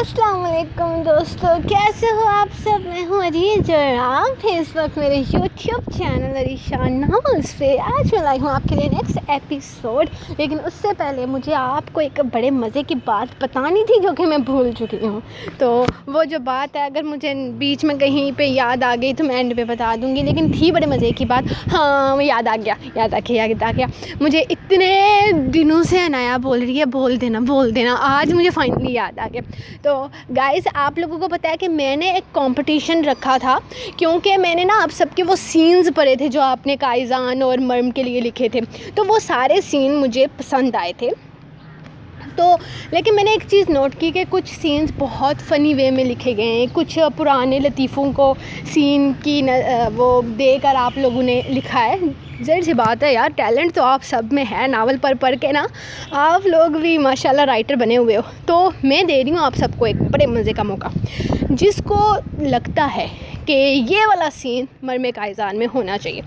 السلام علیکم دوستو، کیسے ہو آپ سب؟ میں ہوں عریج اور آپ ہیں اس وقت میرے یوٹیوب چینل عریشان ناولز پہ۔ آج میں لائی ہوں آپ کے لیے نیکسٹ ایپیسوڈ، لیکن اس سے پہلے مجھے آپ کو ایک بڑے مزے کی بات بتانی تھی جو کہ میں بھول چکی ہوں۔ تو وہ جو بات ہے، اگر مجھے بیچ میں کہیں پہ یاد آ گئی تو میں اینڈ پہ بتا دوں گی، لیکن تھی بڑے مزے کی بات۔ ہاں یاد آ گیا مجھے اتنے دنوں سے انایا بول رہی ہے بول دینا، آج مجھے فائنلی یاد آ گیا۔ تو گائز، آپ لوگوں کو پتہ ہے کہ میں نے ایک کمپٹیشن رکھا تھا، کیونکہ میں نے نا آپ سب کے وہ سینز پڑھے تھے جو آپ نے کائزان اور مرم کے لیے لکھے تھے، تو وہ سارے سین مجھے پسند آئے تھے۔ تو لیکن میں نے ایک چیز نوٹ کی کہ کچھ سینز بہت فنی وے میں لکھے گئے ہیں، کچھ پرانے لطیفوں کو سین کی وہ دے کر آپ لوگوں نے لکھا ہے۔ ظاہر سی بات ہے یار، ٹیلنٹ تو آپ سب میں ہے، ناول پڑھ کے نا آپ لوگ بھی ماشاءاللہ رائٹر بنے ہوئے ہو۔ تو میں دے رہی ہوں آپ سب کو ایک بڑے مزے کا موقع۔ جس کو لگتا ہے کہ یہ والا سین مرم کائزان میں ہونا چاہیے،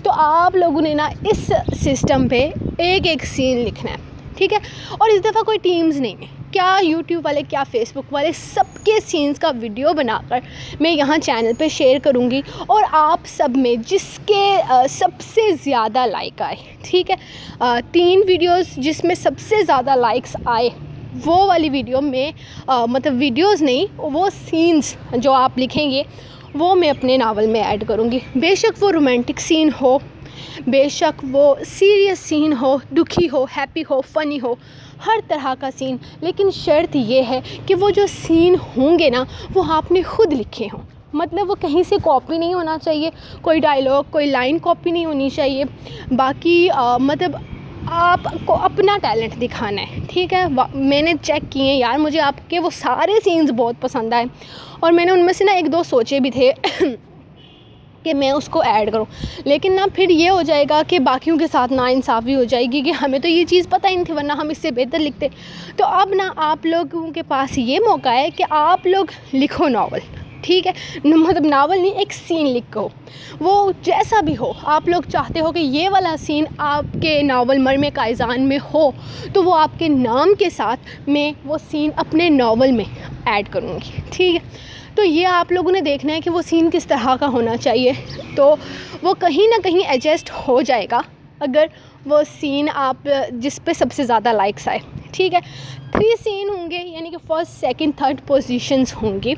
تو آپ لوگوں نے نا اس سسٹم پہ ایک سین لکھنا ہے، ٹھیک ہے؟ اور اس دفعہ کوئی ٹیمز نہیں ہے، کیا یوٹیوب والے کیا فیس بک والے، سب کے سینز کا ویڈیو بنا کر میں یہاں چینل پہ شیئر کروں گی، اور آپ سب میں جس کے سب سے زیادہ لائک آئے، ٹھیک ہے، 3 ویڈیوز جس میں سب سے زیادہ لائکس آئے، وہ والی ویڈیو میں مطلب ویڈیوز نہیں، وہ سینز جو آپ لکھیں گے وہ میں اپنے ناول میں ایڈ کروں گی۔ بے شک وہ رومانٹک سین ہو، بے شک وہ سیریس سین ہو، دکھی ہو، ہیپی ہو، فنی ہو، ہر طرح کا سین، لیکن شرط یہ ہے کہ وہ جو سین ہوں گے نا وہ آپ نے خود لکھے ہوں، مطلب وہ کہیں سے کاپی نہیں ہونا چاہیے، کوئی ڈائلاگ کوئی لائن کاپی نہیں ہونی چاہیے، باقی مطلب آپ کو اپنا ٹیلنٹ دکھانا ہے، ٹھیک ہے؟ میں نے چیک کیے ہیں یار، مجھے آپ کے وہ سارے سینز بہت پسند آئے، اور میں نے ان میں سے نا 1-2 سوچے بھی تھے کہ میں اس کو ایڈ کروں، لیکن نا پھر یہ ہو جائے گا کہ باقیوں کے ساتھ ناانصافی ہو جائے گی کہ ہمیں تو یہ چیز پتہ ہی نہیں تھی ورنہ ہم اس سے بہتر لکھتے۔ تو اب نا آپ لوگوں کے پاس یہ موقع ہے کہ آپ لوگ لکھو ناول، ٹھیک ہے؟ مطلب ناول نہیں، ایک سین لکھو، وہ جیسا بھی ہو۔ آپ لوگ چاہتے ہو کہ یہ والا سین آپ کے ناول مرم کائزان میں ہو، تو وہ آپ کے نام کے ساتھ میں وہ سین اپنے ناول میں ایڈ کروں گی، ٹھیک ہے؟ تو یہ آپ لوگوں نے دیکھنا ہے کہ وہ سین کس طرح کا ہونا چاہیے، تو وہ کہیں نہ کہیں ایڈجسٹ ہو جائے گا اگر وہ سین آپ جس پہ سب سے زیادہ لائکس آئے، ٹھیک ہے؟ 3 سین ہوں گے، یعنی کہ 1st 2nd 3rd پوزیشنز ہوں گی،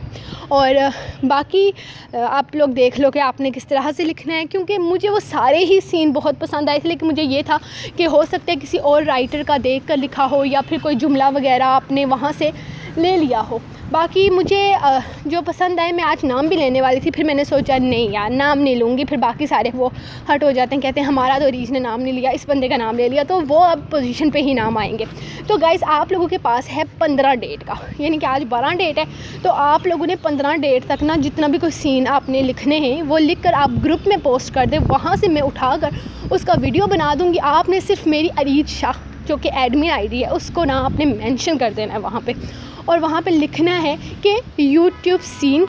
اور باقی آپ لوگ دیکھ لو کہ آپ نے کس طرح سے لکھنا ہے، کیونکہ مجھے وہ سارے ہی سین بہت پسند آئے تھے، لیکن مجھے یہ تھا کہ ہو سکتا ہے کسی اور رائٹر کا دیکھ کر لکھا ہو، یا پھر کوئی جملہ وغیرہ آپ نے وہاں سے لے لیا ہو۔ باقی مجھے جو پسند آئے، میں آج نام بھی لینے والی تھی، پھر میں نے سوچا نہیں یار نام نہیں لوں گی، پھر باقی سارے وہ ہٹ ہو جاتے ہیں، کہتے ہیں ہمارا تو عریج نے نام نہیں لیا، اس بندے کا نام لے لیا، تو وہ اب پوزیشن پہ ہی نام آئیں گے۔ تو گائز، آپ لوگوں کے پاس ہے 15 ڈیٹ کا، یعنی کہ آج 12 ڈیٹ ہے، تو آپ لوگوں نے 15 ڈیٹ تک نا جتنا بھی کوئی سین آپ نے لکھنے ہیں وہ لکھ کر آپ گروپ میں پوسٹ کر دیں، وہاں سے میں اٹھا کر اس کا ویڈیو بنا دوں گی۔ آپ نے صرف میری عریج شاہ جو کہ ایڈمن آئی ڈی ہے اس کو نا آپ نے مینشن کر دینا ہے وہاں پہ، اور وہاں پہ لکھنا ہے کہ یوٹیوب سین،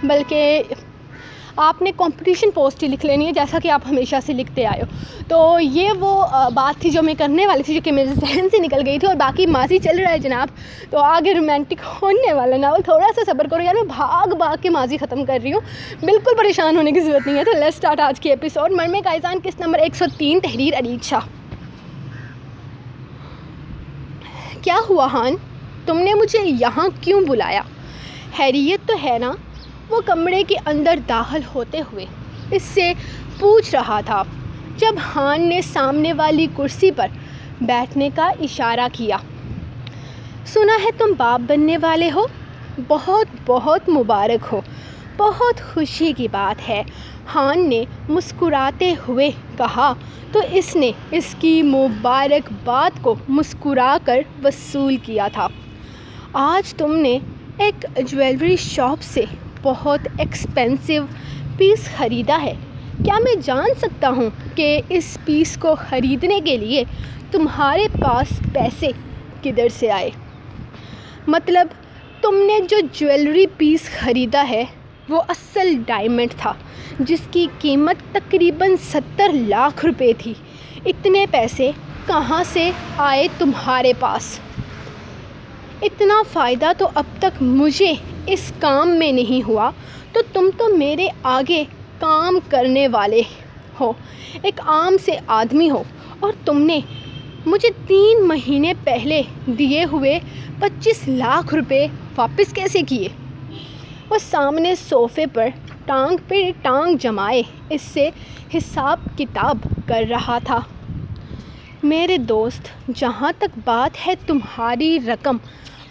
بلکہ آپ نے کمپٹیشن پوسٹ ہی لکھ لینی ہے جیسا کہ آپ ہمیشہ سے لکھتے آئے ہو۔ تو یہ وہ بات تھی جو میں کرنے والی تھی، جو کہ میرے ذہن سے نکل گئی تھی، اور باقی ماضی چل رہا ہے جناب، تو آگے رومانٹک ہونے والا ناول، تھوڑا سا صبر کرو یار، میں بھاگ کے ماضی ختم کر رہی ہوں، بالکل پریشان ہونے کی ضرورت نہیں ہے۔ تو لیٹس اسٹارٹ آج کی ایپیسوڈ۔ مرم کائزان قسط نمبر 103، تحریر عریج شاہ۔ کیا ہوا ہان؟ تم نے مجھے یہاں کیوں بلایا؟ خیریت تو ہے نا؟ وہ کمرے کے اندر داخل ہوتے ہوئے اس سے پوچھ رہا تھا، جب ہان نے سامنے والی کرسی پر بیٹھنے کا اشارہ کیا۔ سنا ہے تم باپ بننے والے ہو، بہت بہت مبارک ہو، بہت خوشی کی بات ہے، ہان نے مسکراتے ہوئے کہا، تو اس نے اس کی مبارکباد کو مسکرا کر وصول کیا تھا۔ آج تم نے ایک جویلری شاپ سے بہت ایکسپینسو پیس خریدا ہے، کیا میں جان سکتا ہوں کہ اس پیس کو خریدنے کے لیے تمہارے پاس پیسے کدھر سے آئے؟ مطلب تم نے جو جویلری پیس خریدا ہے وہ اصل ڈائمنڈ تھا، جس کی قیمت تقریباً 70 لاکھ روپے تھی، اتنے پیسے کہاں سے آئے تمہارے پاس؟ اتنا فائدہ تو اب تک مجھے اس کام میں نہیں ہوا، تو تم تو میرے آگے کام کرنے والے ہو، ایک عام سے آدمی ہو، اور تم نے مجھے 3 مہینے پہلے دیے ہوئے 25 لاکھ روپے واپس کیسے کیے؟ وہ سامنے صوفے پر ٹانگ جمائے اس سے حساب کتاب کر رہا تھا۔ میرے دوست، جہاں تک بات ہے تمہاری رقم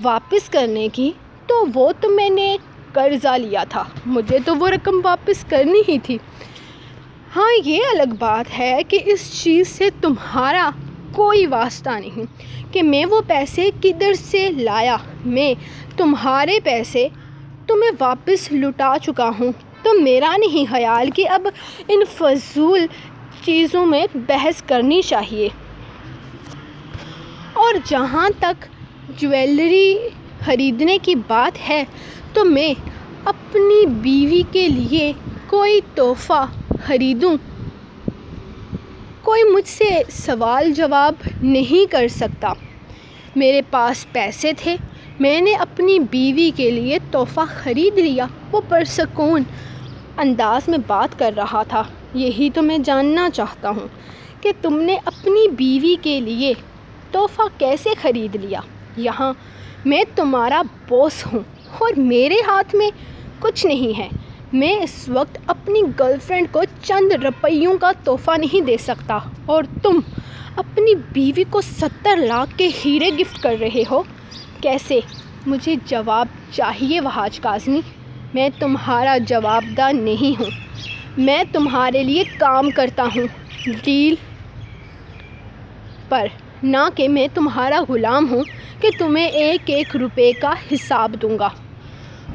واپس کرنے کی، تو وہ تو میں نے قرضہ لیا تھا، مجھے تو وہ رقم واپس کرنی ہی تھی۔ ہاں، یہ الگ بات ہے کہ اس چیز سے تمہارا کوئی واسطہ نہیں کہ میں وہ پیسے کدھر سے لایا، میں تمہارے پیسے تمہیں واپس لوٹا چکا ہوں، تو میرا نہیں خیال کہ اب ان فضول چیزوں میں بحث کرنی چاہیے۔ اور جہاں تک جویلری خریدنے کی بات ہے، تو میں اپنی بیوی کے لیے کوئی تحفہ خریدوں، کوئی مجھ سے سوال جواب نہیں کر سکتا۔ میرے پاس پیسے تھے، میں نے اپنی بیوی کے لیے تحفہ خرید لیا۔ وہ پرسکون انداز میں بات کر رہا تھا۔ یہی تو میں جاننا چاہتا ہوں کہ تم نے اپنی بیوی کے لیے تحفہ کیسے خرید لیا؟ یہاں میں تمہارا باس ہوں اور میرے ہاتھ میں کچھ نہیں ہے۔ میں اس وقت اپنی گرل فرینڈ کو چند روپیوں کا تحفہ نہیں دے سکتا، اور تم اپنی بیوی کو 70 لاکھ کے ہیرے گفٹ کر رہے ہو۔ کیسے؟ مجھے جواب چاہیے وحاج کاظمی۔ میں تمہارا جواب دہ نہیں ہوں، میں تمہارے لیے کام کرتا ہوں ڈیل پر، نہ کہ میں تمہارا غلام ہوں کہ تمہیں 1-1 روپے کا حساب دوں گا۔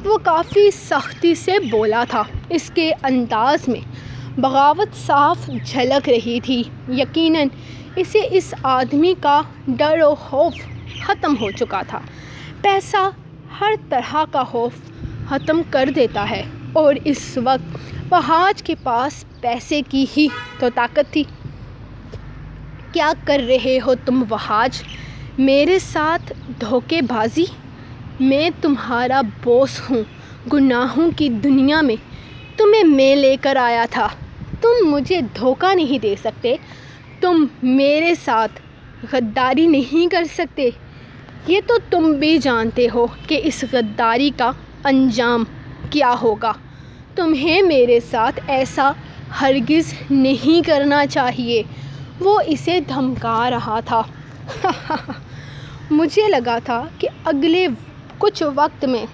وہ کافی سختی سے بولا تھا، اس کے انداز میں بغاوت صاف جھلک رہی تھی۔ یقیناً اسے اس آدمی کا ڈر و خوف ختم ہو چکا تھا۔ پیسہ ہر طرح کا خوف ختم کر دیتا ہے، اور اس وقت وحاج کے پاس پیسے کی ہی تو طاقت تھی۔ کیا کر رہے ہو تم وحاج؟ میرے ساتھ دھوکے بازی؟ میں تمہارا باس ہوں، گناہوں کی دنیا میں تمہیں میں لے کر آیا تھا، تم مجھے دھوکہ نہیں دے سکتے، تم میرے ساتھ غداری نہیں کر سکتے۔ یہ تو تم بھی جانتے ہو کہ اس غداری کا انجام کیا ہوگا۔ تمہیں میرے ساتھ ایسا ہرگز نہیں کرنا چاہیے۔ وہ اسے دھمکا رہا تھا۔ مجھے لگا تھا کہ اگلے کچھ وقت میں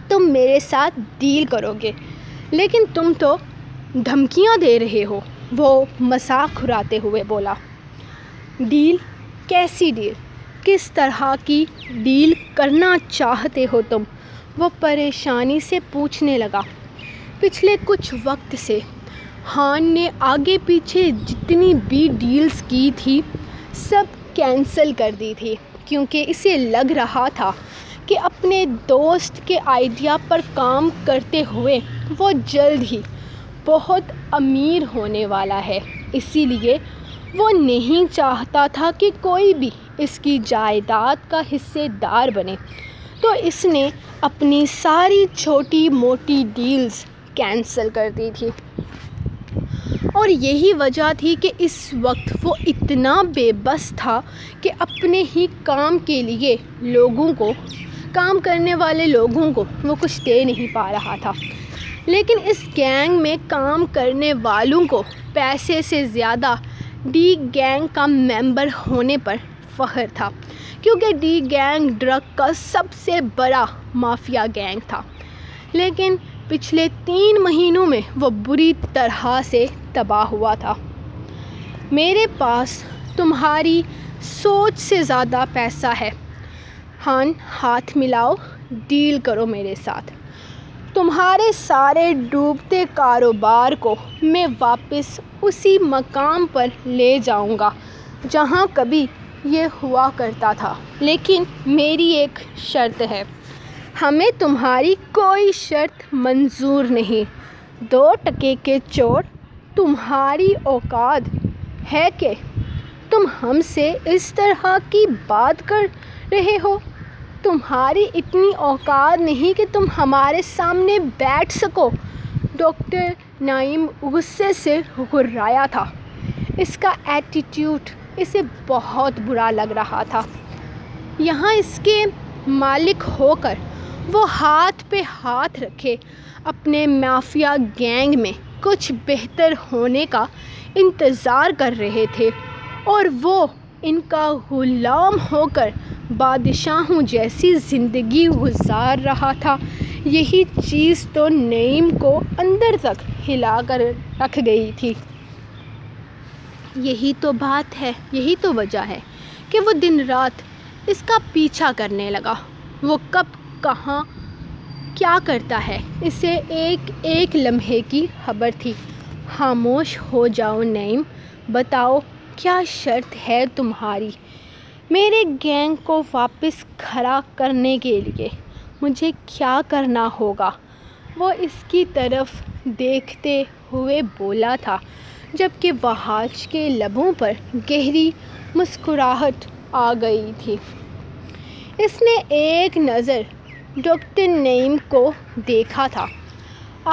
تم میرے ساتھ ڈیل کرو گے، لیکن تم تو دھمکیاں دے رہے ہو، وہ مذاق اڑاتے ہوئے بولا۔ ڈیل؟ کیسی ڈیل؟ کس طرح کی ڈیل کرنا چاہتے ہو تم؟ وہ پریشانی سے پوچھنے لگا۔ پچھلے کچھ وقت سے خان نے آگے پیچھے جتنی بھی ڈیلز کی تھی سب کینسل کر دی تھی، کیونکہ اسے لگ رہا تھا کہ اپنے دوست کے آئیڈیا پر کام کرتے ہوئے وہ جلد ہی بہت امیر ہونے والا ہے۔ اسی لیے وہ نہیں چاہتا تھا کہ کوئی بھی اس کی جائیداد کا حصے دار بنے، تو اس نے اپنی ساری چھوٹی موٹی ڈیلز کینسل کر دی تھی۔ اور یہی وجہ تھی کہ اس وقت وہ اتنا بے بس تھا کہ اپنے ہی کام کے لیے کام کرنے والے لوگوں کو وہ کچھ دے نہیں پا رہا تھا۔ لیکن اس گینگ میں کام کرنے والوں کو پیسے سے زیادہ ڈی گینگ کا ممبر ہونے پر فخر تھا، کیونکہ ڈی گینگ ڈرگ کا سب سے بڑا مافیا گینگ تھا۔ لیکن پچھلے 3 مہینوں میں وہ بری طرح سے تباہ ہوا تھا۔ میرے پاس تمہاری سوچ سے زیادہ پیسہ ہے۔ خان، ہاتھ ملاؤ، ڈیل کرو میرے ساتھ۔ تمہارے سارے ڈوبتے کاروبار کو میں واپس اسی مقام پر لے جاؤں گا جہاں کبھی یہ ہوا کرتا تھا، لیکن میری ایک شرط ہے۔ ہمیں تمہاری کوئی شرط منظور نہیں۔ 2 ٹکے کے چور، تمہاری اوقات ہے کہ تم ہم سے اس طرح کی بات کر رہے ہو؟ تمہاری اتنی اوقات نہیں کہ تم ہمارے سامنے بیٹھ سکو۔ ڈاکٹر نعیم غصے سے گھرایا تھا۔ اس کا ایٹیٹیوڈ اسے بہت برا لگ رہا تھا۔ یہاں اس کے مالک ہو کر وہ ہاتھ پہ ہاتھ رکھے اپنے مافیا گینگ میں کچھ بہتر ہونے کا انتظار کر رہے تھے، اور وہ ان کا غلام ہو کر بادشاہوں جیسی زندگی گزار رہا تھا۔ یہی چیز تو نعیم کو اندر تک ہلا کر رکھ گئی تھی۔ یہی تو بات ہے، یہی تو وجہ ہے کہ وہ دن رات اس کا پیچھا کرنے لگا۔ وہ کب کہاں کیا کرتا ہے اسے ایک ایک لمحے کی خبر تھی۔ خاموش ہو جاؤ نعیم، بتاؤ کیا شرط ہے تمہاری؟ میرے گینگ کو واپس کھڑا کرنے کے لیے مجھے کیا کرنا ہوگا؟ وہ اس کی طرف دیکھتے ہوئے بولا تھا، جبکہ وحاج کے لبوں پر گہری مسکراہٹ آ گئی تھی۔ اس نے ایک نظر ڈاکٹر نعیم کو دیکھا تھا۔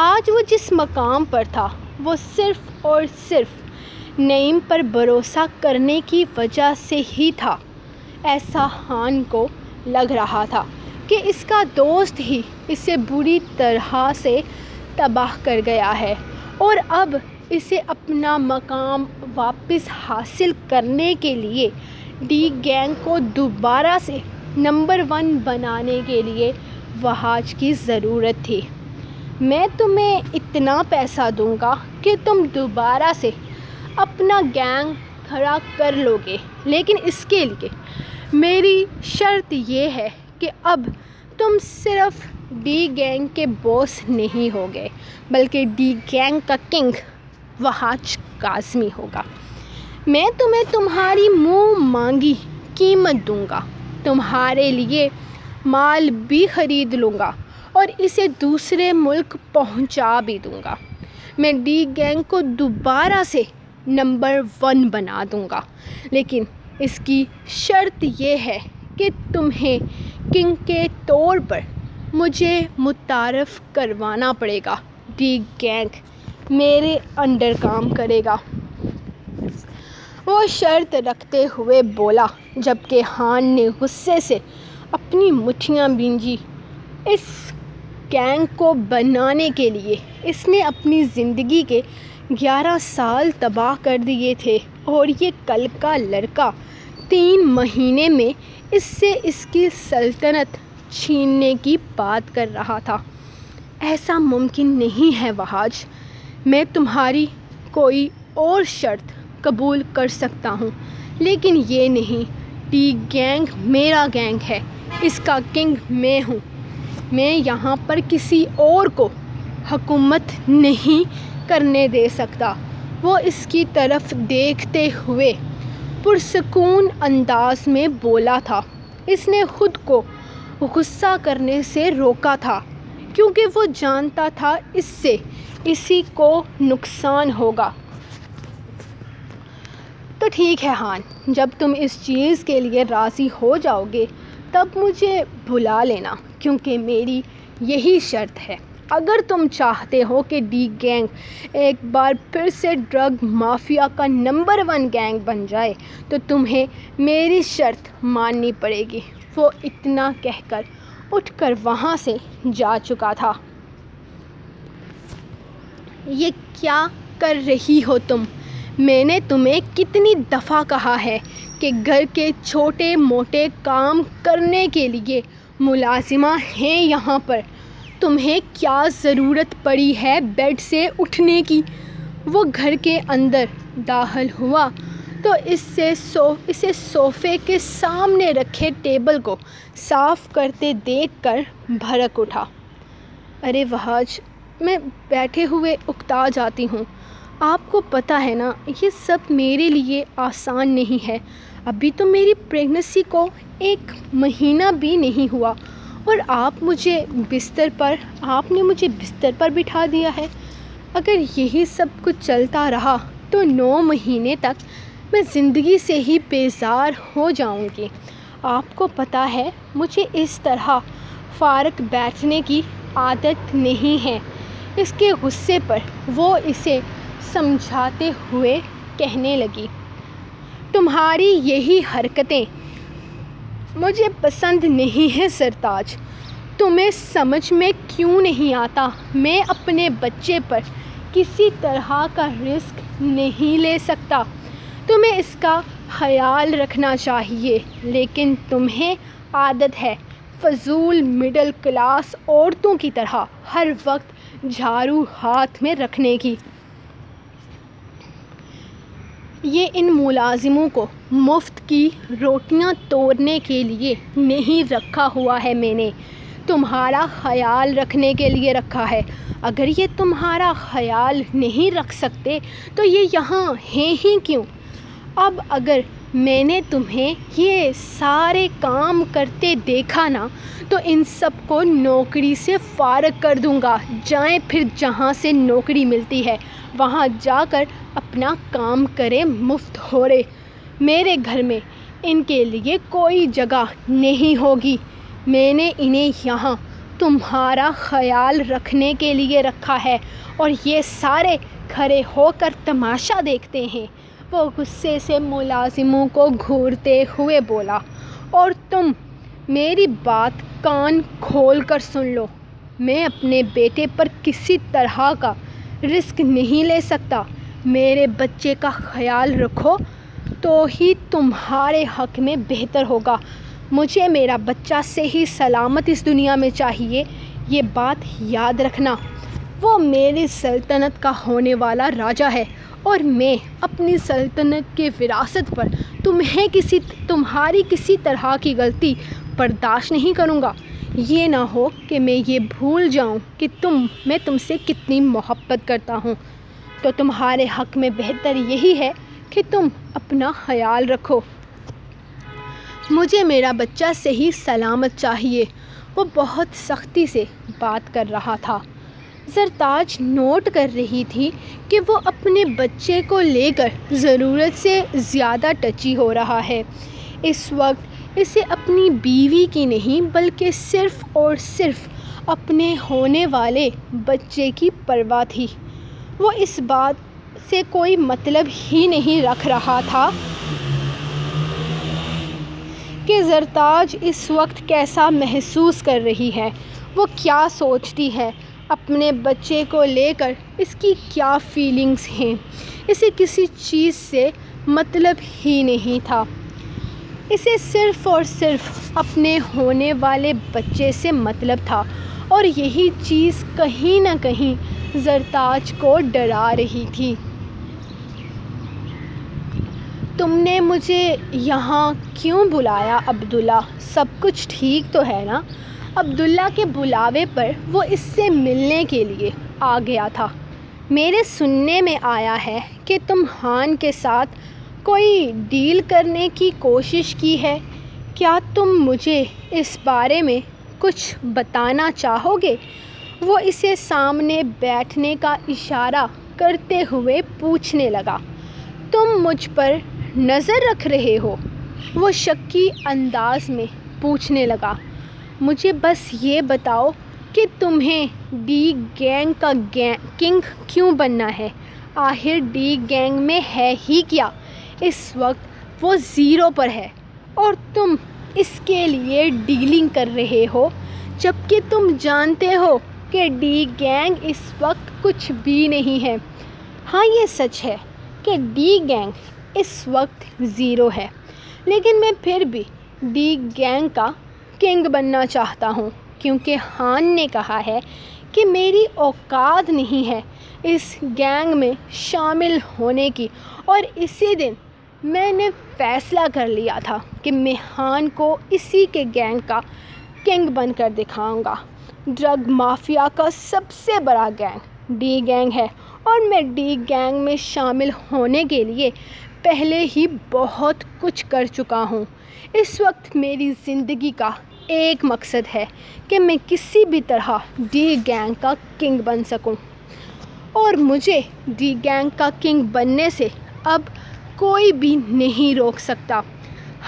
آج وہ جس مقام پر تھا وہ صرف اور صرف نعیم پر بھروسہ کرنے کی وجہ سے ہی تھا۔ ایسا خان کو لگ رہا تھا کہ اس کا دوست ہی اسے بری طرح سے تباہ کر گیا ہے، اور اب اسے اپنا مقام واپس حاصل کرنے کے لیے ڈی گینگ کو دوبارہ سے نمبر 1 بنانے کے لیے وحاج کی ضرورت تھی۔ میں تمہیں اتنا پیسہ دوں گا کہ تم دوبارہ سے اپنا گینگ کھڑا کر لو گے، لیکن اس کے لیے میری شرط یہ ہے کہ اب تم صرف ڈی گینگ کے باس نہیں ہوگے، بلکہ ڈی گینگ کا کنگ وحاج کاظمی ہوگا۔ میں تمہیں تمہاری منہ مانگی قیمت دوں گا، تمہارے لیے مال بھی خرید لوں گا اور اسے دوسرے ملک پہنچا بھی دوں گا۔ میں ڈی گینگ کو دوبارہ سے نمبر 1 بنا دوں گا، لیکن اس کی شرط یہ ہے کہ تمہیں کنگ کے طور پر مجھے متعارف کروانا پڑے گا۔ ڈی گینگ میرے انڈر کام کرے گا، وہ شرط رکھتے ہوئے بولا، جبکہ خان نے غصے سے اپنی مٹھیاں بھینجی۔ اس گینگ کو بنانے کے لیے اس نے اپنی زندگی کے 11 سال تباہ کر دیے تھے، اور یہ کل کا لڑکا 3 مہینے میں اس سے اس کی سلطنت چھیننے کی بات کر رہا تھا۔ ایسا ممکن نہیں ہے وحاج، میں تمہاری کوئی اور شرط قبول کر سکتا ہوں، لیکن یہ نہیں۔ ڈی گینگ میرا گینگ ہے، اس کا کنگ میں ہوں۔ میں یہاں پر کسی اور کو حکومت نہیں کرنے دے سکتا۔ وہ اس کی طرف دیکھتے ہوئے پرسکون انداز میں بولا تھا۔ اس نے خود کو غصہ کرنے سے روکا تھا، کیونکہ وہ جانتا تھا اس سے اسی کو نقصان ہوگا۔ تو ٹھیک ہے خان، جب تم اس چیز کے لیے راضی ہو جاؤ گے تب مجھے بلا لینا، کیونکہ میری یہی شرط ہے۔ اگر تم چاہتے ہو کہ ڈی گینگ ایک بار پھر سے ڈرگ مافیا کا نمبر 1 گینگ بن جائے تو تمہیں میری شرط ماننی پڑے گی۔ وہ اتنا کہہ کر اٹھ کر وہاں سے جا چکا تھا۔ یہ کیا کر رہی ہو تم؟ میں نے تمہیں کتنی دفعہ کہا ہے کہ گھر کے چھوٹے موٹے کام کرنے کے لیے ملازمہ ہیں یہاں پر۔ تمہیں کیا ضرورت پڑی ہے بیڈ سے اٹھنے کی؟ وہ گھر کے اندر داخل ہوا تو اسے صوفے کے سامنے رکھے ٹیبل کو صاف کرتے دیکھ کر بھڑک اٹھا۔ ارے وحاج، میں بیٹھے ہوئے اکتا جاتی ہوں۔ آپ کو پتہ ہے نا، یہ سب میرے لیے آسان نہیں ہے۔ ابھی تو میری پریگننسی کو 1 مہینہ بھی نہیں ہوا، اور آپ نے مجھے بستر پر بٹھا دیا ہے۔ اگر یہی سب کچھ چلتا رہا تو 9 مہینے تک میں زندگی سے ہی بیزار ہو جاؤں گی۔ آپ کو پتہ ہے مجھے اس طرح فارغ بیٹھنے کی عادت نہیں ہے۔ اس کے غصے پر وہ اسے سمجھاتے ہوئے کہنے لگی، تمہاری یہی حرکتیں مجھے پسند نہیں ہیں سرتاج۔ تمہیں سمجھ میں کیوں نہیں آتا میں اپنے بچے پر کسی طرح کا رسک نہیں لے سکتا؟ تمہیں اس کا خیال رکھنا چاہیے، لیکن تمہیں عادت ہے فضول مڈل کلاس عورتوں کی طرح ہر وقت جھاڑو ہاتھ میں رکھنے کی۔ یہ ان ملازموں کو مفت کی روٹیاں توڑنے کے لیے نہیں رکھا ہوا ہے، میں نے تمہارا خیال رکھنے کے لیے رکھا ہے۔ اگر یہ تمہارا خیال نہیں رکھ سکتے تو یہ یہاں ہیں ہی کیوں؟ اب اگر میں نے تمہیں یہ سارے کام کرتے دیکھا نا تو ان سب کو نوکری سے فارغ کر دوں گا۔ جائیں پھر جہاں سے نوکری ملتی ہے وہاں جا کر اپنا کام کریں مفت ہورے۔ میرے گھر میں ان کے لیے کوئی جگہ نہیں ہوگی۔ میں نے انہیں یہاں تمہارا خیال رکھنے کے لیے رکھا ہے اور یہ سارے کھڑے ہو کر تماشا دیکھتے ہیں۔ وہ غصے سے ملازموں کو گھورتے ہوئے بولا، اور تم میری بات کان کھول کر سن لو، میں اپنے بیٹے پر کسی طرح کا رسک نہیں لے سکتا۔ میرے بچے کا خیال رکھو تو ہی تمہارے حق میں بہتر ہوگا۔ مجھے میرا بچہ صحیح سلامت اس دنیا میں چاہیے، یہ بات یاد رکھنا۔ وہ میری سلطنت کا ہونے والا راجا ہے اور میں اپنی سلطنت کے وراثت پر تمہاری کسی طرح کی غلطی برداشت نہیں کروں گا۔ یہ نہ ہو کہ میں یہ بھول جاؤں کہ میں تم سے کتنی محبت کرتا ہوں۔ تو تمہارے حق میں بہتر یہی ہے کہ تم اپنا خیال رکھو۔ مجھے میرا بچہ صحیح سلامت چاہیے۔ وہ بہت سختی سے بات کر رہا تھا۔ سرتاج نوٹ کر رہی تھی کہ وہ اپنے بچے کو لے کر ضرورت سے زیادہ ٹچی ہو رہا ہے۔ اس وقت اسے اپنی بیوی کی نہیں بلکہ صرف اور صرف اپنے ہونے والے بچے کی پرواہ تھی۔ وہ اس بات سے کوئی مطلب ہی نہیں رکھ رہا تھا کہ سرتاج اس وقت کیسا محسوس کر رہی ہے، وہ کیا سوچتی ہے، اپنے بچے کو لے کر اس کی کیا فیلنگز ہیں۔ اسے کسی چیز سے مطلب ہی نہیں تھا۔ اسے صرف اور صرف اپنے ہونے والے بچے سے مطلب تھا، اور یہی چیز کہیں نہ کہیں سرتاج کو ڈرا رہی تھی۔ تم نے مجھے یہاں کیوں بلایا عبداللہ؟ سب کچھ ٹھیک تو ہے نا؟ عبداللہ کے بلاوے پر وہ اس سے ملنے کے لیے آ گیا تھا۔ میرے سننے میں آیا ہے کہ تم خان کے ساتھ کوئی ڈیل کرنے کی کوشش کی ہے۔ کیا تم مجھے اس بارے میں کچھ بتانا چاہو گے؟ وہ اسے سامنے بیٹھنے کا اشارہ کرتے ہوئے پوچھنے لگا، تم مجھ پر نظر رکھ رہے ہو؟ وہ شکی انداز میں پوچھنے لگا، مجھے بس یہ بتاؤ کہ تمہیں ڈی گینگ کا کنگ کیوں بننا ہے؟ آخر ڈی گینگ میں ہے ہی کیا؟ اس وقت وہ زیرو پر ہے اور تم اس کے لیے ڈیلنگ کر رہے ہو، جبکہ تم جانتے ہو کہ ڈی گینگ اس وقت کچھ بھی نہیں ہے۔ ہاں یہ سچ ہے کہ ڈی گینگ اس وقت زیرو ہے، لیکن میں پھر بھی ڈی گینگ کا کنگ بننا چاہتا ہوں، کیونکہ خان نے کہا ہے کہ میری اوقات نہیں ہے اس گینگ میں شامل ہونے کی، اور اسی دن میں نے فیصلہ کر لیا تھا کہ میں خان کو اسی کے گینگ کا کنگ بن کر دکھاؤں گا۔ ڈرگ مافیا کا سب سے بڑا گینگ ڈی گینگ ہے، اور میں ڈی گینگ میں شامل ہونے کے لیے پہلے ہی بہت کچھ کر چکا ہوں۔ اس وقت میری زندگی کا ایک مقصد ہے کہ میں کسی بھی طرح ڈی گینگ کا کنگ بن سکوں، اور مجھے ڈی گینگ کا کنگ بننے سے اب کوئی بھی نہیں روک سکتا۔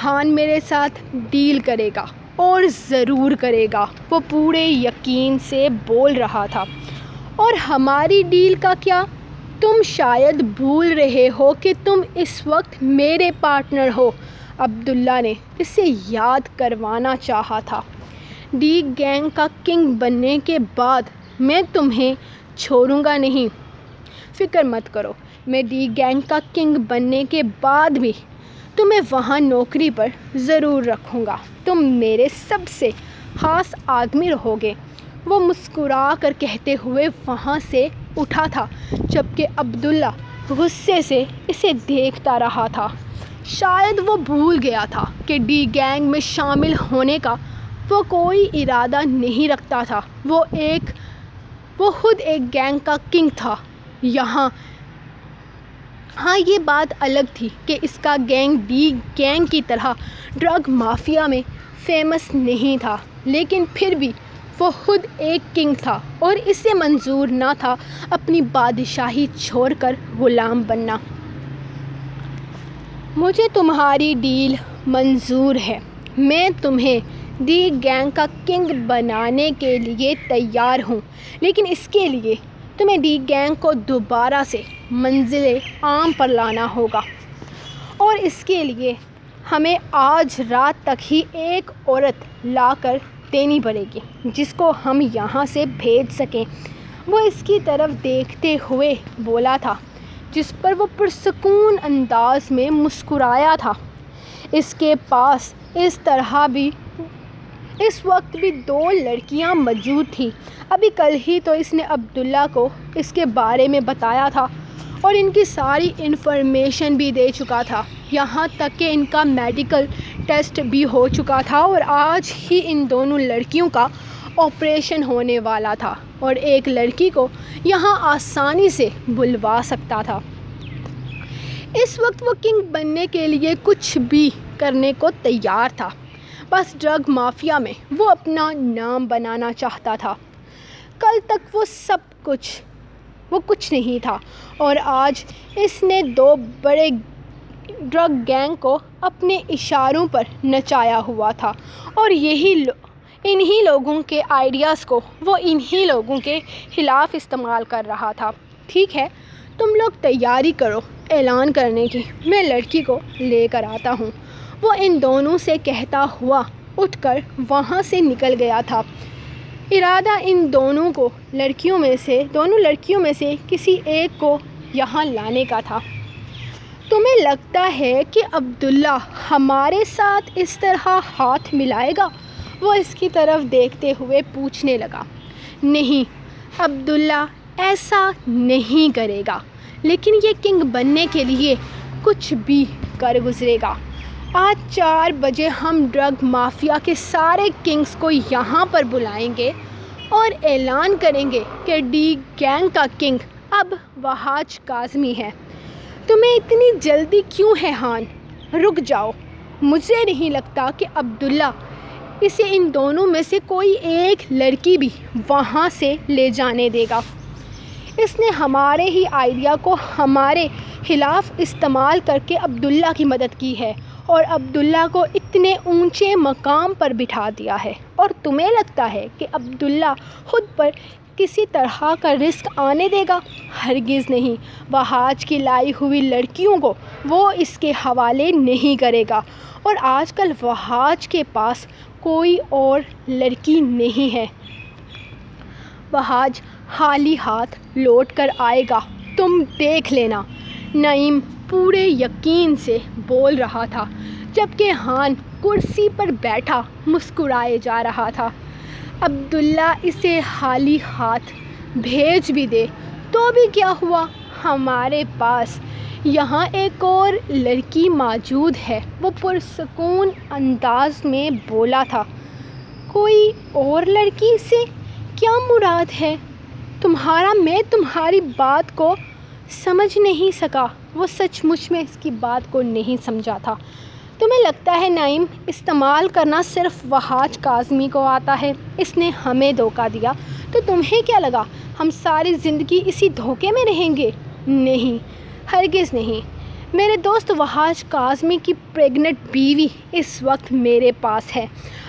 ہان میرے ساتھ ڈیل کرے گا اور ضرور کرے گا، وہ پورے یقین سے بول رہا تھا۔ اور ہماری ڈیل کا کیا؟ تم شاید بھول رہے ہو کہ تم اس وقت میرے پارٹنر ہو۔ عبداللہ نے اسے یاد کروانا چاہا تھا۔ ڈی گینگ کا کنگ بننے کے بعد میں تمہیں چھوڑوں گا نہیں، فکر مت کرو، میں ڈی گینگ کا کنگ بننے کے بعد بھی تمہیں وہاں نوکری پر ضرور رکھوں گا، تم میرے سب سے خاص آدمی رہو گے۔ وہ مسکرا کر کہتے ہوئے وہاں سے اٹھا تھا، جبکہ عبداللہ غصے سے اسے دیکھتا رہا تھا۔ شاید وہ بھول گیا تھا کہ ڈی گینگ میں شامل ہونے کا وہ کوئی ارادہ نہیں رکھتا تھا۔ وہ خود ایک گینگ کا کنگ تھا۔ ہاں یہ بات الگ تھی کہ اس کا گینگ ڈی گینگ کی طرح ڈرگ مافیا میں فیمس نہیں تھا، لیکن پھر بھی وہ خود ایک کنگ تھا اور اسے منظور نہ تھا اپنی بادشاہی چھوڑ کر غلام بننا۔ مجھے تمہاری ڈیل منظور ہے، میں تمہیں ڈی گینگ کا کنگ بنانے کے لیے تیار ہوں، لیکن اس کے لیے تمہیں ڈی گینگ کو دوبارہ سے منزل عام پر لانا ہوگا، اور اس کے لیے ہمیں آج رات تک ہی ایک عورت لا کر دینی پڑے گی جس کو ہم یہاں سے بھیج سکیں۔ وہ اس کی طرف دیکھتے ہوئے بولا تھا، جس پر وہ پرسکون انداز میں مسکرایا تھا۔ اس کے پاس اس وقت بھی 2 لڑکیاں موجود تھیں۔ ابھی کل ہی تو اس نے عبداللہ کو اس کے بارے میں بتایا تھا اور ان کی ساری انفارمیشن بھی دے چکا تھا، یہاں تک کہ ان کا میڈیکل ٹیسٹ بھی ہو چکا تھا، اور آج ہی ان دونوں لڑکیوں کا آپریشن ہونے والا تھا اور ایک لڑکی کو یہاں آسانی سے بلوا سکتا تھا۔ اس وقت وہ کنگ بننے کے لیے کچھ بھی کرنے کو تیار تھا، بس ڈرگ مافیا میں وہ اپنا نام بنانا چاہتا تھا۔ کل تک وہ کچھ نہیں تھا، اور آج اس نے 2 بڑے ڈرگ گینگ کو اپنے اشاروں پر نچایا ہوا تھا، اور انہی لوگوں کے آئیڈیاز کو وہ انہی لوگوں کے خلاف استعمال کر رہا تھا۔ ٹھیک ہے، تم لوگ تیاری کرو اعلان کرنے کی، میں لڑکی کو لے کر آتا ہوں۔ وہ ان دونوں سے کہتا ہوا اٹھ کر وہاں سے نکل گیا تھا۔ ارادہ ان دونوں لڑکیوں میں سے کسی ایک کو یہاں لانے کا تھا۔ تمہیں لگتا ہے کہ عبداللہ ہمارے ساتھ اس طرح ہاتھ ملائے گا؟ وہ اس کی طرف دیکھتے ہوئے پوچھنے لگا۔ نہیں، عبداللہ ایسا نہیں کرے گا، لیکن یہ کنگ بننے کے لیے کچھ بھی کر گزرے گا۔ آج 4 بجے ہم ڈرگ مافیا کے سارے کنگز کو یہاں پر بلائیں گے اور اعلان کریں گے کہ ڈی گینگ کا کنگ اب وحاج کاظمی ہے۔ تمہیں اتنی جلدی کیوں ہے ہان؟ رک جاؤ، مجھے نہیں لگتا کہ عبداللہ اسے ان دونوں میں سے کوئی ایک لڑکی بھی وہاں سے لے جانے دے گا۔ اس نے ہمارے ہی آئیڈیا کو ہمارے خلاف استعمال کر کے عبداللہ کی مدد کی ہے اور عبداللہ کو اتنے اونچے مقام پر بٹھا دیا ہے، اور تمہیں لگتا ہے کہ عبداللہ خود پر کسی طرح کا رسک آنے دے گا؟ ہرگز نہیں۔ وحاج کی لائی ہوئی لڑکیوں کو وہ اس کے حوالے نہیں کرے گا، اور آج کل وحاج کے پاس کوئی اور لڑکی نہیں ہے۔ وحاج خالی ہاتھ لوٹ کر آئے گا، تم دیکھ لینا، نعیم پورے یقین سے بول رہا تھا، جبکہ ہان کرسی پر بیٹھا مسکرائے جا رہا تھا۔ عبداللہ اسے خالی ہاتھ بھیج بھی دے تو بھی کیا ہوا، ہمارے پاس یہاں ایک اور لڑکی موجود ہے، وہ پرسکون انداز میں بولا تھا۔ کوئی اور لڑکی سے کیا مراد ہے تمہارا؟ میں تمہاری بات کو سمجھ نہیں سکا۔ وہ سچ مچ میں اس کی بات کو نہیں سمجھا تھا۔ تمہیں لگتا ہے نعیم استعمال کرنا صرف وحاج کاظمی کو آتا ہے؟ اس نے ہمیں دھوکہ دیا، تو تمہیں کیا لگا ہم ساری زندگی اسی دھوکے میں رہیں گے؟ نہیں، ہرگز نہیں۔ میرے دوست وحاج کاظمی کی پریگننٹ بیوی اس وقت میرے پاس ہے.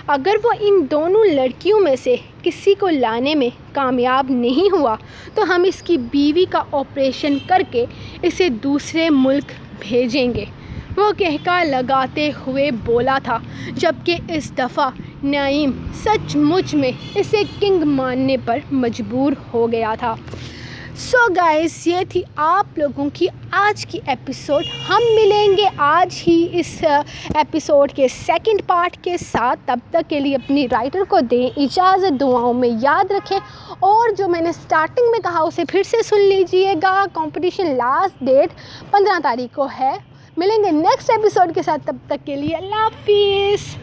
اگر وہ ان دونوں لڑکیوں میں سے کسی کو لانے میں کامیاب نہیں ہوا تو ہم اس کی بیوی کا آپریشن کر کے اسے دوسرے ملک بھیجیں گے. وہ کہکا لگاتے ہوئے بولا تھا، جبکہ اس دفعہ نعیم سچ مچ میں اسے کنگ ماننے پر مجبور ہو گیا تھا. سو گائز، یہ تھی آپ لوگوں کی آج کی ایپیسوڈ. ہم ملیں گے آج ہی اس ایپیسوڈ کے سیکنڈ پارٹ کے ساتھ. تب تک کے لیے اپنی رائٹر کو دیں اجازت، دعاؤں میں یاد رکھیں، اور جو میں نے سٹارٹنگ میں کہا اسے پھر سے سن لیجئے گا. کمپٹیشن لاسٹ ڈیٹ 15 تاریخ کو ہے. ملیں گے نیکسٹ ایپیسوڈ کے ساتھ. تب تک کے لیے اللہ حافظ.